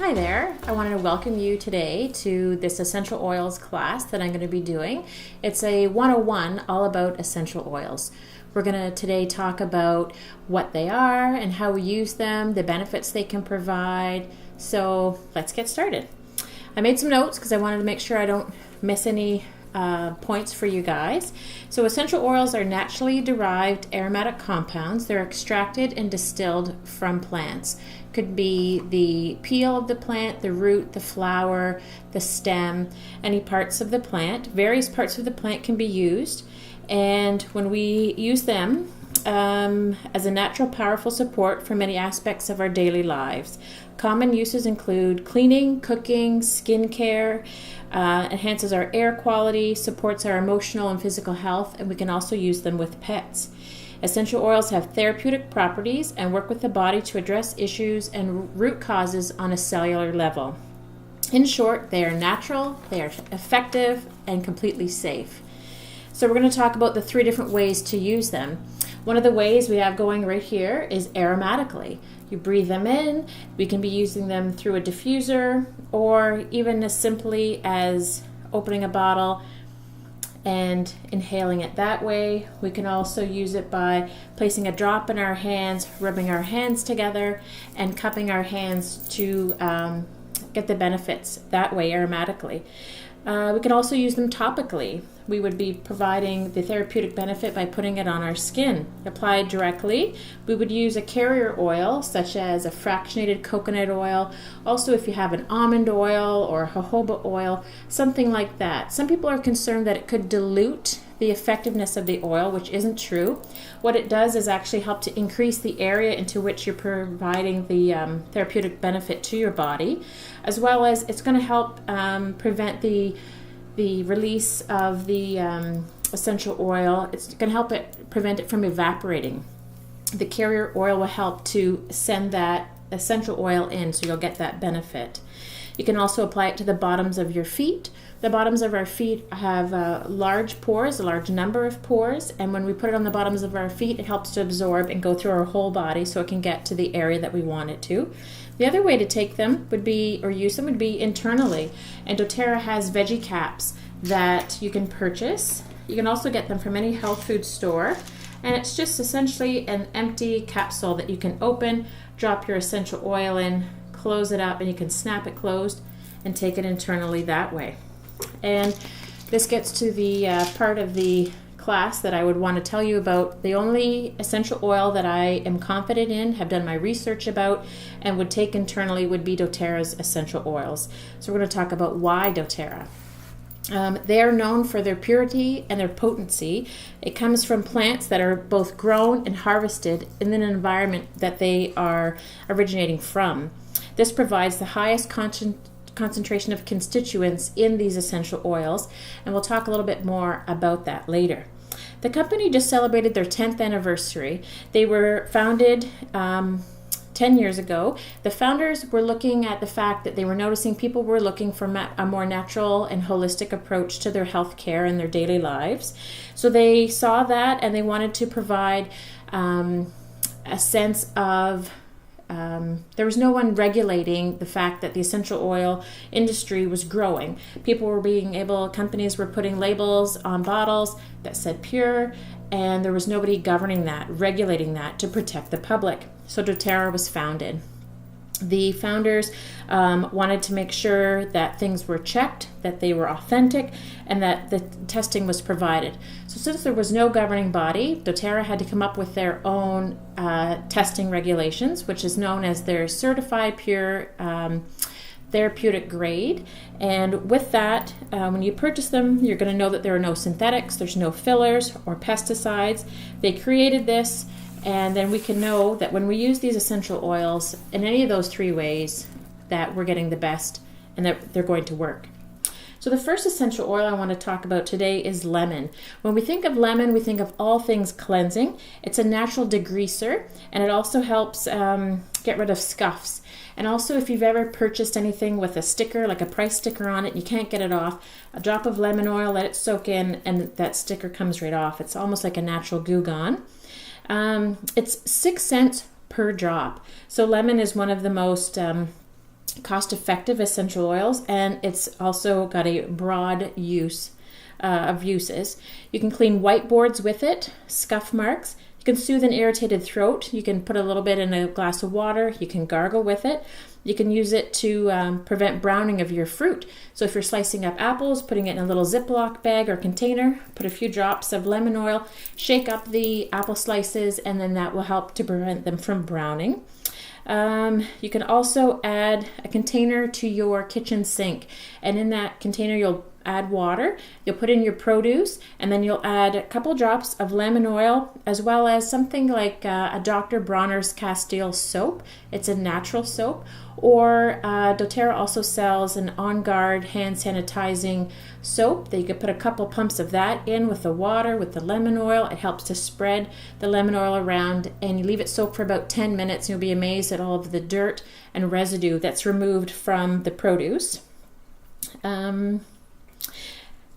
Hi there. I wanted to welcome you today to this essential oils class that I'm going to be doing. It's a 101 all about essential oils. We're going to today talk about what they are and how we use them, the benefits they can provide. So let's get started. I made some notes because I wanted to make sure I don't miss any points for you guys. So essential oils are naturally derived aromatic compounds. They're extracted and distilled from plants. Could be the peel of the plant, the root, the flower, the stem, any parts of the plant. Various parts of the plant can be used, and when we use them as a natural, powerful support for many aspects of our daily lives. Common uses include cleaning, cooking, skincare, enhances our air quality, supports our emotional and physical health, and we can also use them with pets. Essential oils have therapeutic properties and work with the body to address issues and root causes on a cellular level. In short, they are natural, they are effective, and completely safe. So we're going to talk about the 3 different ways to use them. One of the ways we have going right here is aromatically. You breathe them in. We can be using them through a diffuser, or even as simply as opening a bottle and inhaling it that way. We can also use it by placing a drop in our hands, rubbing our hands together, and cupping our hands to get the benefits that way aromatically. We can also use them topically. We would be providing the therapeutic benefit by putting it on our skin. Applied directly, we would use a carrier oil, such as a fractionated coconut oil. Also, if you have an almond oil or jojoba oil, something like that. Some people are concerned that it could dilute the effectiveness of the oil, which isn't true. What it does is actually help to increase the area into which you're providing the therapeutic benefit to your body, as well as it's going to help prevent the release of the essential oil. It's going to help it prevent it from evaporating. The carrier oil will help to send that essential oil in, so you'll get that benefit. You can also apply it to the bottoms of your feet. The bottoms of our feet have large pores, a large number of pores, and when we put it on the bottoms of our feet, it helps to absorb and go through our whole body so it can get to the area that we want it to. The other way to take them would be, or use them, would be internally. And doTerra has veggie caps that you can purchase. You can also get them from any health food store. And it's just essentially an empty capsule that you can open, drop your essential oil in, close it up, and you can snap it closed and take it internally that way. And this gets to the part of the class that I would want to tell you about. The only essential oil that I am confident in, have done my research about, and would take internally would be doTerra's essential oils. So we're going to talk about why doTerra. They are known for their purity and their potency. It comes from plants that are both grown and harvested in an environment that they are originating from. This provides the highest concentration of constituents in these essential oils, and we'll talk a little bit more about that later. The company just celebrated their 10th anniversary. They were founded 10 years ago. The founders were looking at the fact that they were noticing people were looking for a more natural and holistic approach to their health care and their daily lives. So they saw that, and they wanted to provide a sense of there was no one regulating the fact that the essential oil industry was growing. People were companies were putting labels on bottles that said pure, and there was nobody governing that, regulating that to protect the public. So doTerra was founded. The founders wanted to make sure that things were checked, that they were authentic, and that the testing was provided. So since there was no governing body, doTerra had to come up with their own testing regulations, which is known as their certified pure therapeutic grade. And with that, when you purchase them, you're going to know that there are no synthetics, there's no fillers or pesticides. They created this. And then we can know that when we use these essential oils in any of those 3 ways, that we're getting the best and that they're going to work. So the first essential oil I want to talk about today is lemon. When we think of lemon, we think of all things cleansing. It's a natural degreaser, and it also helps get rid of scuffs. And also, if you've ever purchased anything with a sticker, like a price sticker on it, and you can't get it off, a drop of lemon oil, let it soak in, and that sticker comes right off. It's almost like a natural Goo Gone. It's 6 cents per drop. So lemon is one of the most cost-effective essential oils, and it's also got a broad use of uses. You can clean whiteboards with it, scuff marks. You can soothe an irritated throat. You can put a little bit in a glass of water. You can gargle with it. You can use it to prevent browning of your fruit. So if you're slicing up apples, putting it in a little Ziploc bag or container, put a few drops of lemon oil, shake up the apple slices, and then that will help to prevent them from browning. You can also add a container to your kitchen sink, and in that container you'll add water, you'll put in your produce, and then you'll add a couple drops of lemon oil, as well as something like a Dr. Bronner's Castile soap. It's a natural soap. Or doTerra also sells an On Guard hand sanitizing soap that you could put a couple pumps of that in with the water, with the lemon oil. It helps to spread the lemon oil around, and you leave it soak for about 10 minutes, and you'll be amazed at all of the dirt and residue that's removed from the produce.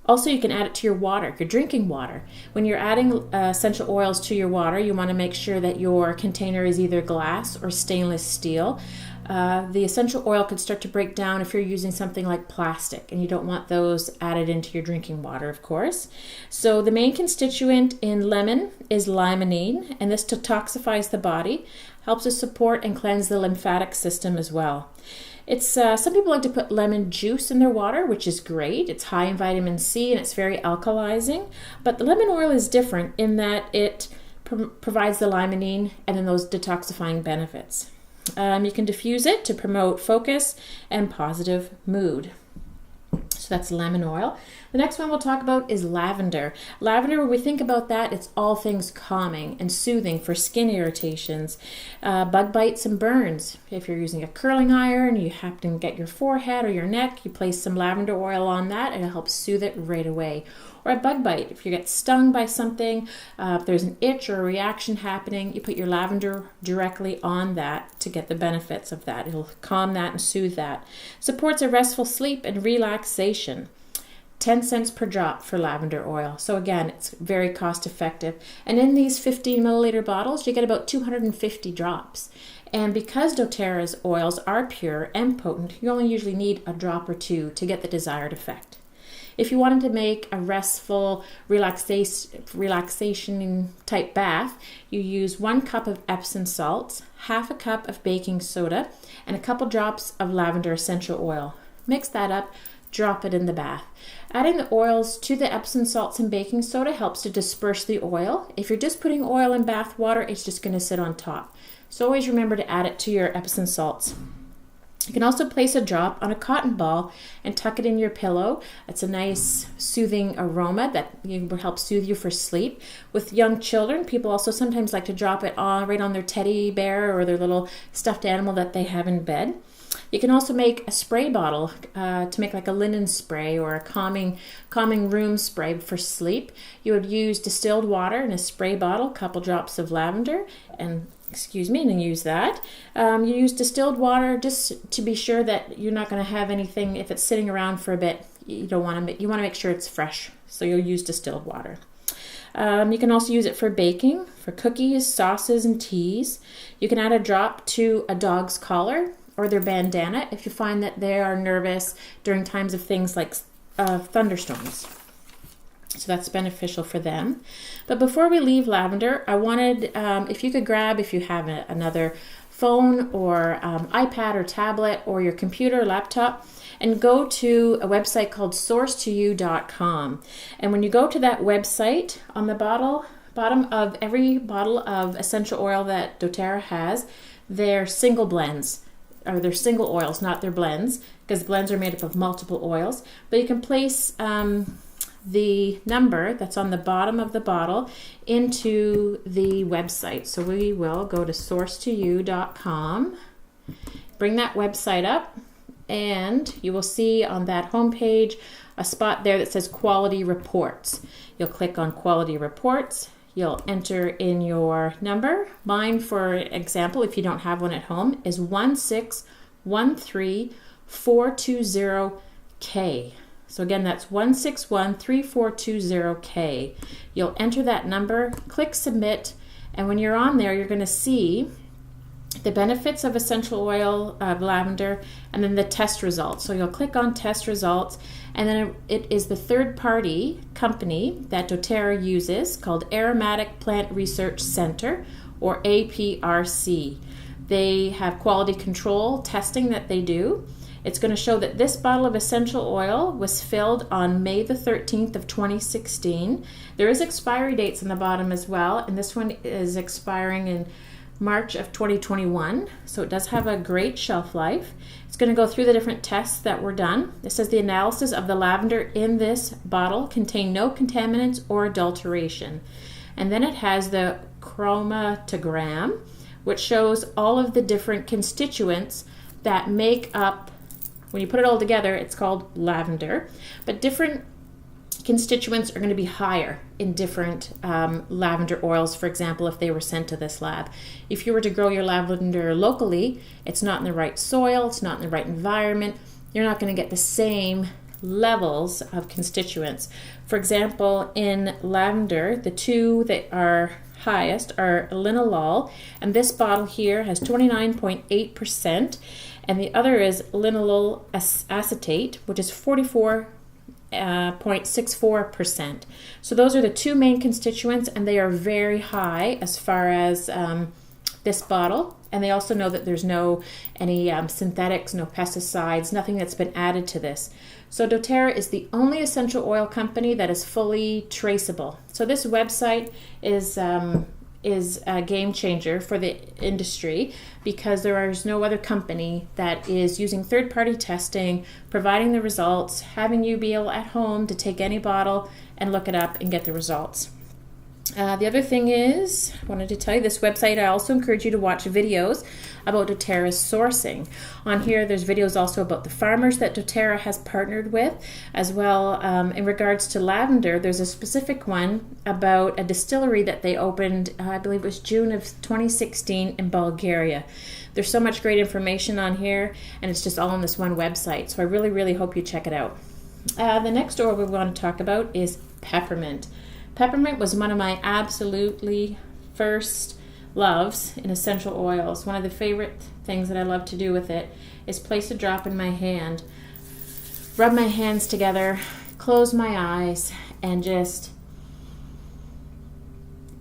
Also, you can add it to your water, your drinking water. When you're adding essential oils to your water, you want to make sure that your container is either glass or stainless steel. The essential oil could start to break down if you're using something like plastic, and you don't want those added into your drinking water, of course. So the main constituent in lemon is limonene, and this detoxifies the body, helps to support and cleanse the lymphatic system as well. It's some people like to put lemon juice in their water, which is great. It's high in vitamin C and it's very alkalizing. But the lemon oil is different in that it provides the limonene and then those detoxifying benefits. You can diffuse it to promote focus and positive mood. So that's lemon oil. The next one we'll talk about is lavender. Lavender, when we think about that, it's all things calming and soothing for skin irritations, bug bites and burns. If you're using a curling iron, you happen to get your forehead or your neck, you place some lavender oil on that and it helps soothe it right away. Or a bug bite, if you get stung by something, if there's an itch or a reaction happening, you put your lavender directly on that to get the benefits of that. It'll calm that and soothe that. Supports a restful sleep and relaxation. 10 cents per drop for lavender oil. So again, it's very cost effective. And in these 15 milliliter bottles, you get about 250 drops. And because doTerra's oils are pure and potent, you only usually need a drop or two to get the desired effect. If you wanted to make a restful relaxation type bath, you use 1 cup of Epsom salts, half a cup of baking soda, and a couple drops of lavender essential oil. Mix that up, drop it in the bath. Adding the oils to the Epsom salts and baking soda helps to disperse the oil. If you're just putting oil in bath water, it's just going to sit on top. So always remember to add it to your Epsom salts. You can also place a drop on a cotton ball and tuck it in your pillow. It's a nice soothing aroma that will help soothe you for sleep. With young children, people also sometimes like to drop it right on their teddy bear or their little stuffed animal that they have in bed. You can also make a spray bottle to make like a linen spray or a calming room spray for sleep. You would use distilled water in a spray bottle, a couple drops of lavender, and use that. You use distilled water just to be sure that you're not going to have anything, if it's sitting around for a bit, you want to make sure it's fresh. So you'll use distilled water. You can also use it for baking, for cookies, sauces, and teas. You can add a drop to a dog's collar or their bandana if you find that they are nervous during times of things like thunderstorms. So that's beneficial for them. But before we leave lavender, I wanted, if you have another phone or iPad or tablet or your computer or laptop, and go to a website called sourcetoyou.com. And when you go to that website, on the bottom of every bottle of essential oil that doTerra has, they're single blends, or they're single oils, not their blends, because blends are made up of multiple oils. But you can place the number that's on the bottom of the bottle into the website. So we will go to sourcetoyou.com, bring that website up, and you will see on that homepage a spot there that says quality reports. You'll click on quality reports. You'll enter in your number. Mine, for example, if you don't have one at home, is 1613420K. So again, that's 1613420K. You'll enter that number, click submit, and when you're on there, you're going to see the benefits of essential oil of lavender, and then the test results. So you'll click on test results, and then it is the third-party company that doTerra uses called Aromatic Plant Research Center, or APRC. They have quality control testing that they do. It's going to show that this bottle of essential oil was filled on May the 13th of 2016. There is expiry dates on the bottom as well, and this one is expiring in March of 2021, so it does have a great shelf life. It's going to go through the different tests that were done. It says the analysis of the lavender in this bottle contained no contaminants or adulteration. And then it has the chromatogram, which shows all of the different constituents that make up, when you put it all together, it's called lavender, but different constituents are going to be higher in different lavender oils. For example, if they were sent to this lab, if you were to grow your lavender locally, it's not in the right soil, it's not in the right environment, you're not going to get the same levels of constituents. For example, in lavender, the two that are highest are linalool, and this bottle here has 29.8%, and the other is linalool acetate, which is 44.64%. So those are the two main constituents, and they are very high as far as this bottle. And they also know that there's no any synthetics, no pesticides, nothing that's been added to this. So doTerra is the only essential oil company that is fully traceable. So this website is a game changer for the industry, because there is no other company that is using third-party testing, providing the results, having you be able at home to take any bottle and look it up and get the results. The other thing is, I wanted to tell you, this website, I also encourage you to watch videos about doTerra's sourcing. On here, there's videos also about the farmers that doTerra has partnered with, as well in regards to lavender. There's a specific one about a distillery that they opened, I believe it was June of 2016 in Bulgaria. There's so much great information on here, and it's just all on this one website. So I really, really hope you check it out. The next oil we want to talk about is peppermint. Peppermint was one of my absolutely first loves in essential oils. One of the favorite things that I love to do with it is place a drop in my hand, rub my hands together, close my eyes, and just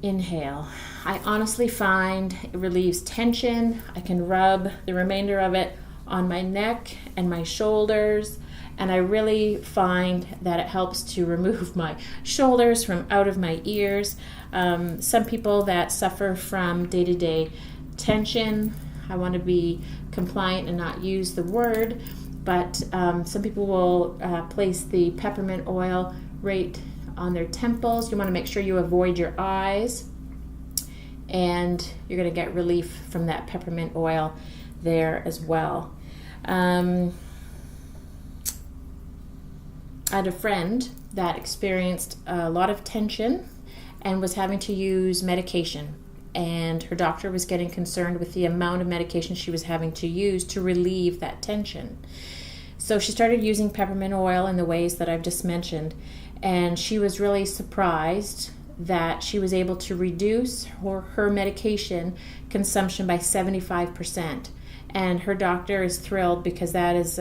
inhale. I honestly find it relieves tension. I can rub the remainder of it on my neck and my shoulders, and I really find that it helps to remove my shoulders from out of my ears. Some people that suffer from day-to-day tension, I want to be compliant and not use the word, but some people will place the peppermint oil right on their temples. You want to make sure you avoid your eyes, and you're going to get relief from that peppermint oil there as well. I had a friend that experienced a lot of tension and was having to use medication, and her doctor was getting concerned with the amount of medication she was having to use to relieve that tension. So she started using peppermint oil in the ways that I've just mentioned, and she was really surprised that she was able to reduce her medication consumption by 75%. And her doctor is thrilled, because that is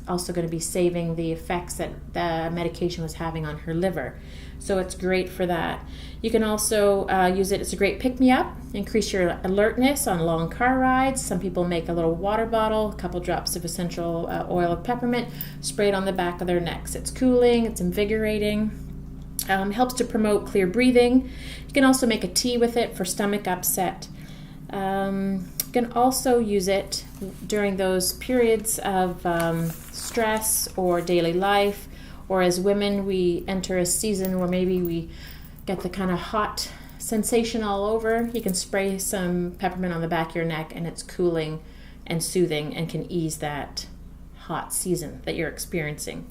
also going to be saving the effects that the medication was having on her liver. So it's great for that. You can also use it as a great pick-me-up, increase your alertness on long car rides. Some people make a little water bottle, a couple drops of essential oil of peppermint, spray it on the back of their necks. It's cooling, it's invigorating, helps to promote clear breathing. You can also make a tea with it for stomach upset. You can also use it during those periods of stress or daily life, or as women, we enter a season where maybe we get the kind of hot sensation all over. You can spray some peppermint on the back of your neck, and it's cooling and soothing and can ease that hot season that you're experiencing.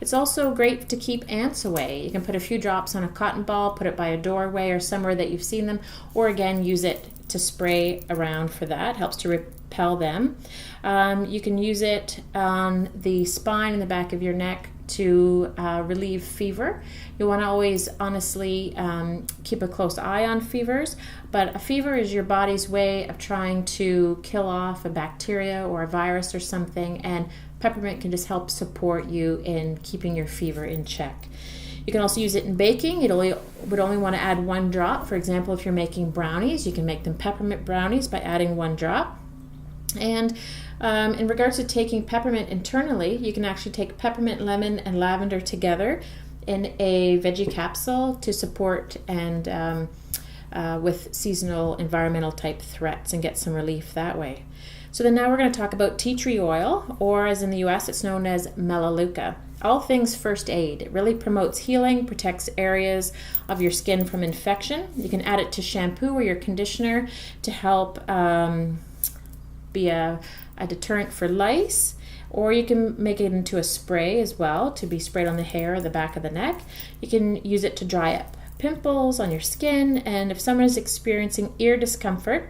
It's also great to keep ants away. You can put a few drops on a cotton ball, put it by a doorway or somewhere that you've seen them, or again, use it to spray around for that. Helps to repel them. You can use it on the spine and the back of your neck to relieve fever. You want to always honestly keep a close eye on fevers, but a fever is your body's way of trying to kill off a bacteria or a virus or something, and peppermint can just help support you in keeping your fever in check. You can also use it in baking. You would only want to add 1 drop. For example, if you're making brownies, you can make them peppermint brownies by adding 1 drop. And in regards to taking peppermint internally, you can actually take peppermint, lemon, and lavender together in a veggie capsule to support and with seasonal environmental type threats and get some relief that way. So then now we're going to talk about tea tree oil, or as in the US, it's known as melaleuca. All things first aid. It really promotes healing, protects areas of your skin from infection. You can add it to shampoo or your conditioner to help be a deterrent for lice, or you can make it into a spray as well to be sprayed on the hair or the back of the neck. You can use it to dry up pimples on your skin, and if someone is experiencing ear discomfort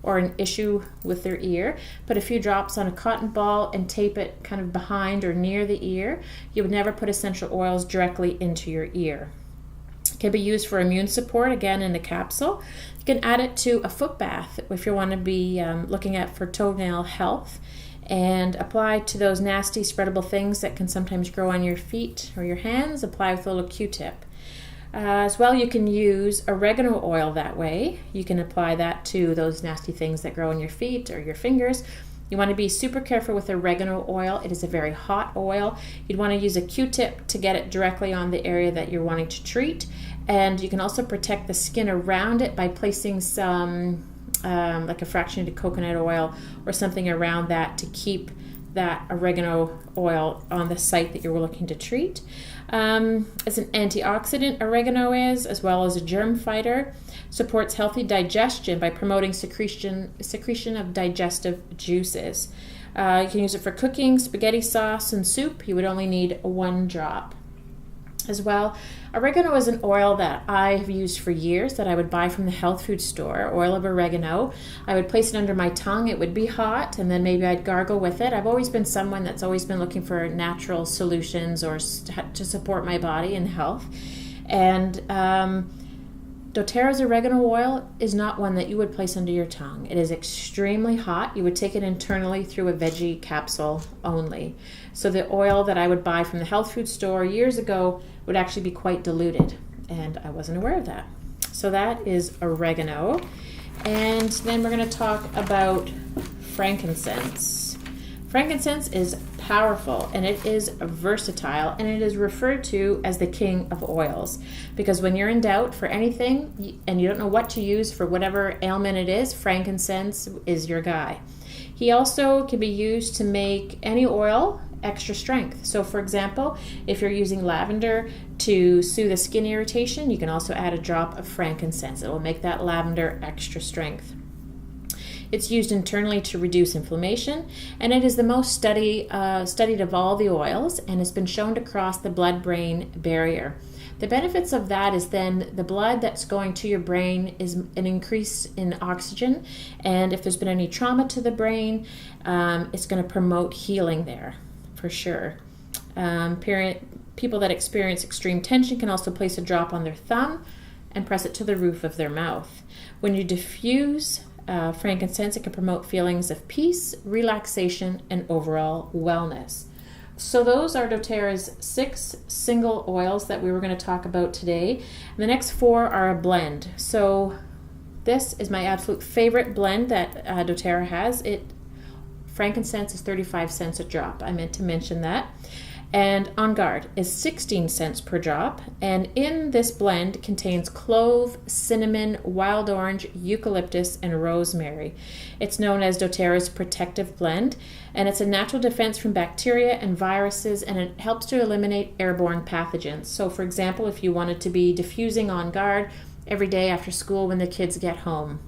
or an issue with their ear, put a few drops on a cotton ball and tape it kind of behind or near the ear. You would never put essential oils directly into your ear. It can be used for immune support, again in a capsule. You can add it to a foot bath if you want to be looking at for toenail health, and apply to those nasty spreadable things that can sometimes grow on your feet or your hands. Apply with a little Q-tip. As well, you can use oregano oil that way. You can apply that to those nasty things that grow on your feet or your fingers. You want to be super careful with oregano oil. It is a very hot oil. You'd want to use a Q-tip to get it directly on the area that you're wanting to treat. And you can also protect the skin around it by placing some like a fractionated coconut oil or something around that to keep that oregano oil on the site that you're looking to treat. As an antioxidant, oregano is, as well as a germ fighter. Supports healthy digestion by promoting secretion of digestive juices. You can use it for cooking, spaghetti sauce, and soup. You would only need 1 drop. As well, oregano is an oil that I have used for years that I would buy from the health food store, oil of oregano. I would place it under my tongue. It would be hot, and then maybe I'd gargle with it. I've always been someone that's always been looking for natural solutions or to support my body and health. And doTerra's oregano oil is not one that you would place under your tongue. It is extremely hot. You would take it internally through a veggie capsule only. So the oil that I would buy from the health food store years ago would actually be quite diluted, and I wasn't aware of that. So that is oregano. And then we're going to talk about frankincense. Frankincense is powerful, and it is versatile, and it is referred to as the king of oils, because when you're in doubt for anything and you don't know what to use for whatever ailment it is, frankincense is your guy. He also can be used to make any oil extra strength. So for example, if you're using lavender to soothe a skin irritation, you can also add a drop of frankincense. It will make that lavender extra strength. It's used internally to reduce inflammation, and it is the most studied of all the oils, and has been shown to cross the blood-brain barrier. The benefits of that is then the blood that's going to your brain is an increase in oxygen, and if there's been any trauma to the brain, it's going to promote healing there for sure. People that experience extreme tension can also place a drop on their thumb and press it to the roof of their mouth. When you diffuse frankincense, it can promote feelings of peace, relaxation, and overall wellness. So those are doTerra's 6 single oils that we were going to talk about today. And the next 4 are a blend. So this is my absolute favorite blend that doTerra has. Frankincense is 35 cents a drop. I meant to mention that. And On Guard is 16 cents per drop. And in this blend contains clove, cinnamon, wild orange, eucalyptus, and rosemary. It's known as doTerra's Protective Blend, and it's a natural defense from bacteria and viruses, and it helps to eliminate airborne pathogens. So for example, if you wanted to be diffusing On Guard every day after school when the kids get home,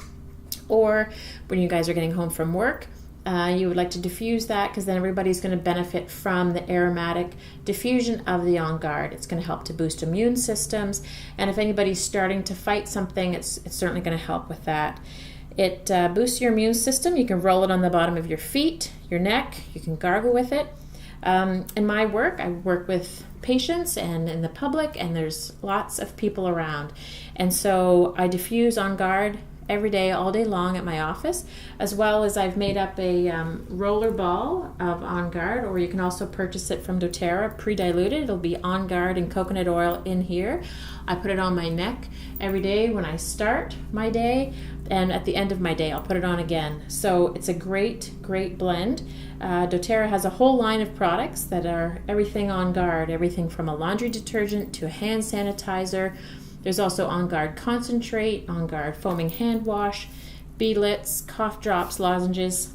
or when you guys are getting home from work, you would like to diffuse that, because then everybody's going to benefit from the aromatic diffusion of the On Guard. It's going to help to boost immune systems, and if anybody's starting to fight something, it's certainly going to help with that. It boosts your immune system. You can roll it on the bottom of your feet, your neck. You can gargle with it. In my work, I work with patients and in the public, and there's lots of people around. And so I diffuse On Guard every day, all day long at my office, as well as I've made up a roller ball of On Guard, or you can also purchase it from doTerra pre-diluted. It'll be On Guard and coconut oil in here. I put it on my neck every day when I start my day, and at the end of my day I'll put it on again. So it's a great blend. doTerra has a whole line of products that are everything On Guard, everything from a laundry detergent to a hand sanitizer. There's also On Guard concentrate, On Guard foaming hand wash, beadlets, cough drops, lozenges.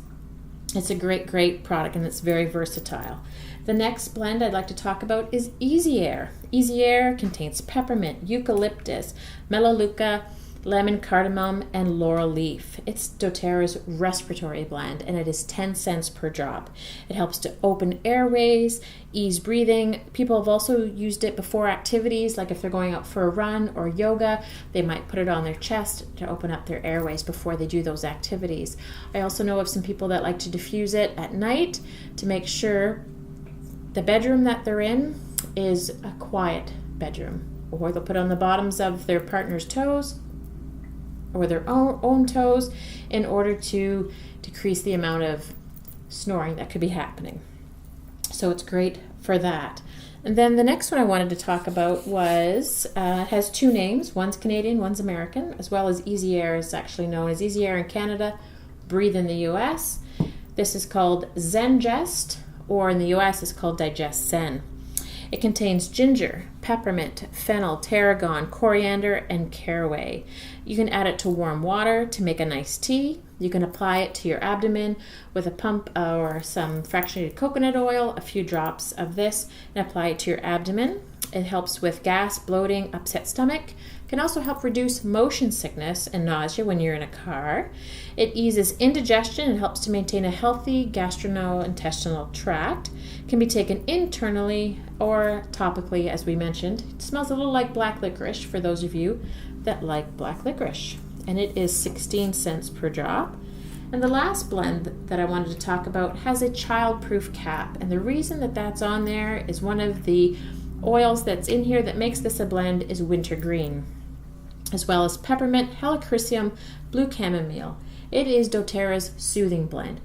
It's a great product, and it's very versatile. The next blend I'd like to talk about is Easy Air. Easy Air contains peppermint, eucalyptus, melaleuca, lemon, cardamom, and laurel leaf. It's doTerra's respiratory blend, and it is 10 cents per drop. It helps to open airways, ease breathing. People have also used it before activities, like if they're going out for a run or yoga, they might put it on their chest to open up their airways before they do those activities. I also know of some people that like to diffuse it at night to make sure the bedroom that they're in is a quiet bedroom, or they'll put it on the bottoms of their partner's toes or their own toes in order to decrease the amount of snoring that could be happening. So it's great for that. And then the next one I wanted to talk about was, it has two names. One's Canadian, one's American, as well as Easy Air is actually known as Easy Air in Canada, Breathe in the US. This is called Zengest, or in the US it's called Digest Zen. It contains ginger, peppermint, fennel, tarragon, coriander, and caraway. You can add it to warm water to make a nice tea. You can apply it to your abdomen with a pump or some fractionated coconut oil, a few drops of this, and apply it to your abdomen. It helps with gas, bloating, upset stomach. It can also help reduce motion sickness and nausea when you're in a car. It eases indigestion and helps to maintain a healthy gastrointestinal tract. It can be taken internally or topically, as we mentioned. It smells a little like black licorice for those of you that like black licorice. And it is 16 cents per drop. And the last blend that I wanted to talk about has a child-proof cap. And the reason that that's on there is one of the oils that's in here that makes this a blend is wintergreen, as well as peppermint, helichrysum, blue chamomile. It is doTerra's soothing blend.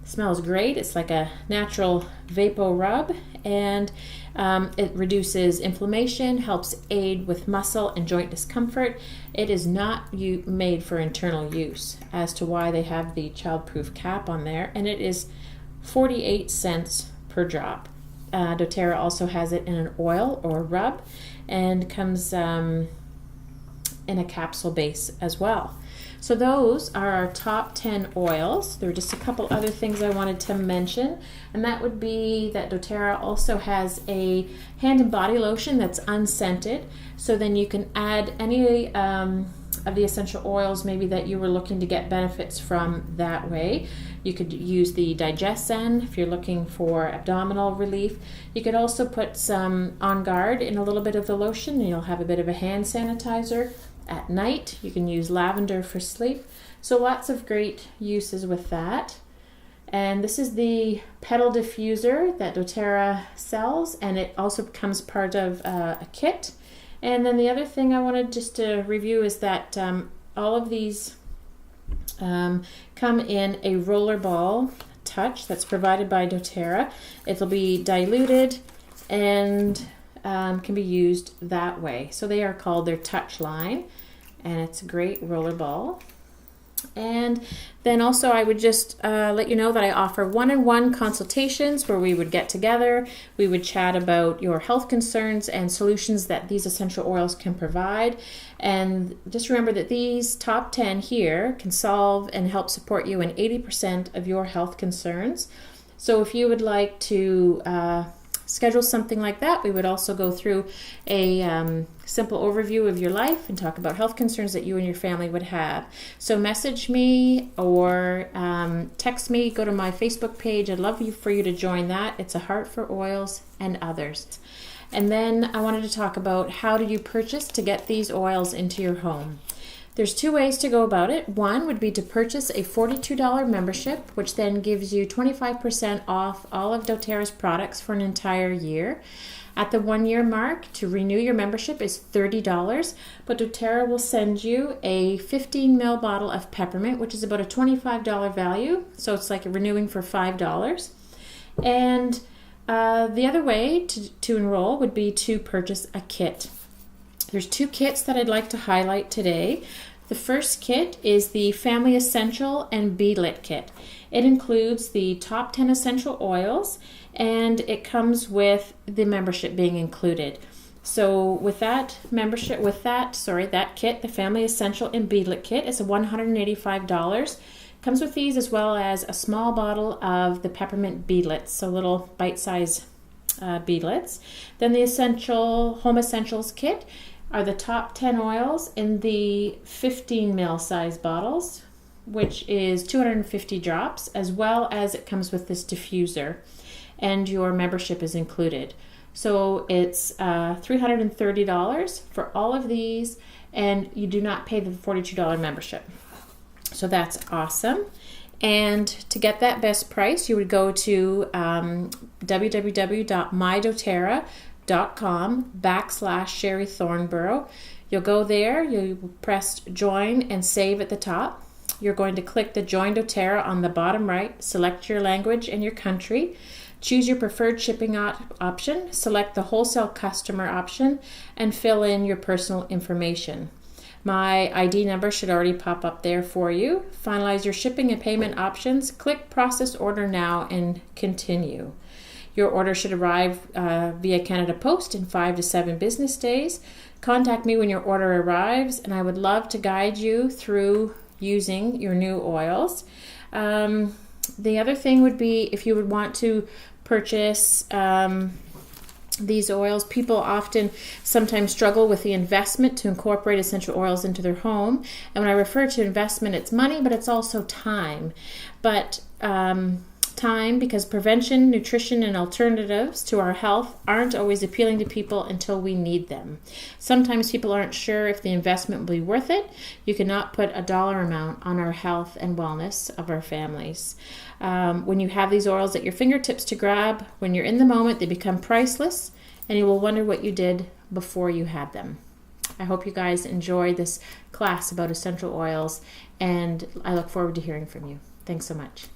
It smells great. It's like a natural vapor rub, and it reduces inflammation, helps aid with muscle and joint discomfort. It is not made for internal use, as to why they have the childproof cap on there, and it is 48 cents per drop. doTerra also has it in an oil or rub, and comes in a capsule base as well. So those are our top 10 oils. There are just a couple other things I wanted to mention, and that would be that doTerra also has a hand and body lotion that's unscented, so then you can add any of the essential oils maybe that you were looking to get benefits from that way. You could use the Digest Zen if you're looking for abdominal relief. You could also put some On Guard in a little bit of the lotion, and you'll have a bit of a hand sanitizer. At night, you can use lavender for sleep. So lots of great uses with that. And this is the petal diffuser that doTerra sells, and it also becomes part of a kit. And then the other thing I wanted just to review is that all of these come in a roller ball touch that's provided by doTerra. It'll be diluted and can be used that way. So they are called their touch line, and it's a great roller ball. And then also I would just let you know that I offer one-on-one consultations where we would get together, we would chat about your health concerns and solutions that these essential oils can provide. And just remember that these top 10 here can solve and help support you in 80% of your health concerns. So if you would like to schedule something like that, we would also go through a simple overview of your life and talk about health concerns that you and your family would have. So message me or text me, go to my Facebook page. I'd love for you to join that. It's A Heart for Oils and Others. And then I wanted to talk about how do you purchase to get these oils into your home. There's two ways to go about it. One would be to purchase a $42 membership, which then gives you 25% off all of doTerra's products for an entire year. At the 1 year mark, to renew your membership is $30, but doTerra will send you a 15 ml bottle of peppermint, which is about a $25 value, so it's like renewing for $5. And the other way to enroll would be to purchase a kit. There's two kits that I'd like to highlight today. The first kit is the Family Essential and Beadlet kit. It includes the top 10 essential oils, and it comes with the membership being included. So with that kit, the Family Essential and Beadlet kit is $185. Comes with these as well as a small bottle of the peppermint beadlets, so little bite-sized beadlets. Then the Home Essentials kit are the top 10 oils in the 15 ml size bottles, which is 250 drops, as well as it comes with this diffuser, and your membership is included. So it's $330 for all of these, and you do not pay the $42 membership. So that's awesome. And to get that best price, you would go to www.mydoterra.com/Sherry Thornburrow. You'll go there, you'll press join and save at the top. You're going to click the Join doTerra on the bottom right, select your language and your country, choose your preferred shipping option, select the wholesale customer option, and fill in your personal information. My ID number should already pop up there for you. Finalize your shipping and payment options, click Process Order Now, and continue. Your order should arrive via Canada Post in 5 to 7 business days. Contact me when your order arrives, and I would love to guide you through using your new oils. The other thing would be if you would want to purchase these oils. People sometimes struggle with the investment to incorporate essential oils into their home. And when I refer to investment, it's money, but it's also time. But time, because prevention, nutrition, and alternatives to our health aren't always appealing to people until we need them. Sometimes people aren't sure if the investment will be worth it. You cannot put a dollar amount on our health and wellness of our families. When you have these oils at your fingertips to grab, when you're in the moment, they become priceless, and you will wonder what you did before you had them. I hope you guys enjoy this class about essential oils, and I look forward to hearing from you. Thanks so much.